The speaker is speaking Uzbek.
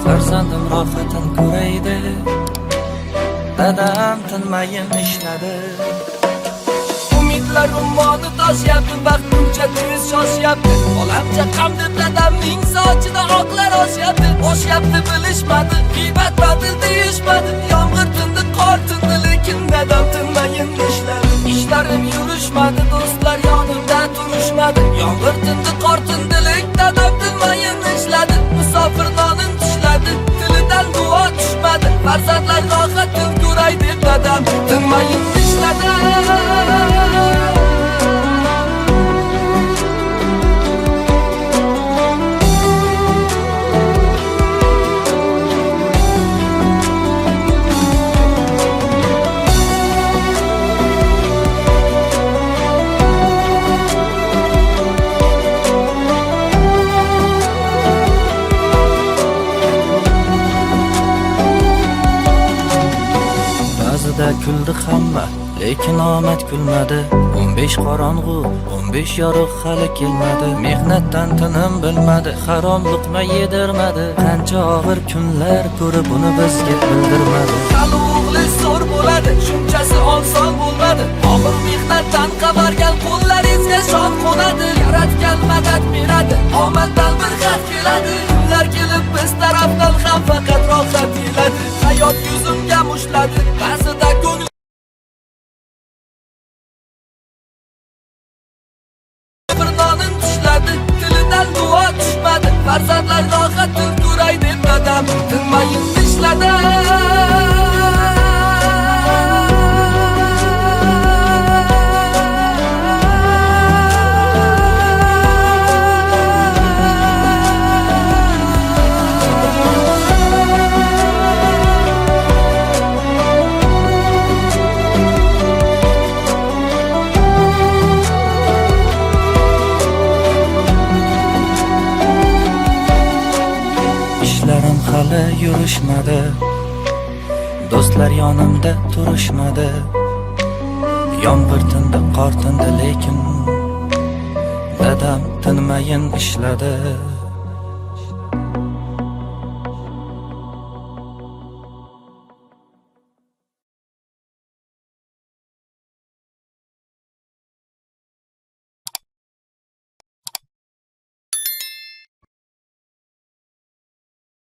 farzandim rohatin ko'raydi, dadam tinmayin ishladi. Umidlar ummoni toshyapti, vaqt buncha tez shoshyapti. Olamcha qam deb dadamning sochida oqlar oshyapti bilishmadi, g'iybat badil deyishmadi. Yomg'ir tindi, qor tindi, lekin dadam tinmayin ishladi. Ishlarim yurishmadi, do'stlar yonimda turishmadi. Yomg'ir tindi, qor tindi, lekin dadam tinmayin ishladi. Musofir nonin tishladi, tilidan duo tushmadi. Farzandlar rohatin ko'ray deb dadam tinmayin ishladi. Ba'zida kuldi hamma, lekin omad kulmadi. 15 qorong'u, 15 yorug' hali kelmadi. Mehnatdan tinim bilmadi, harom luqma yedirmadi. Qancha og'ir kunlar ko'rib uni bizga bildirmadi. Hali o'g'li zo'r bo'ladi, shunchasi oson bo'lmadi. Og'ir mehnatdan qavargan qo'llaringizga shon qo'nadi. Yaratgan madad beradi, omaddan bir xat keladi. Kunlar kelib biz tarafdan ham faqat rohat keladi. Hayot yuzimga mushladi, ba'zida ko'nglim bir nonin tishladi, tilidan duo tushmadi. Farzandlar rohatin ko'ray deb dadam tinmayin ishladi. Ishlarim hali yurishmadi, do'stlar yonimda turishmadi. Yomg'ir tindi, qor tindi, lekin dadam tinmayin ishladi.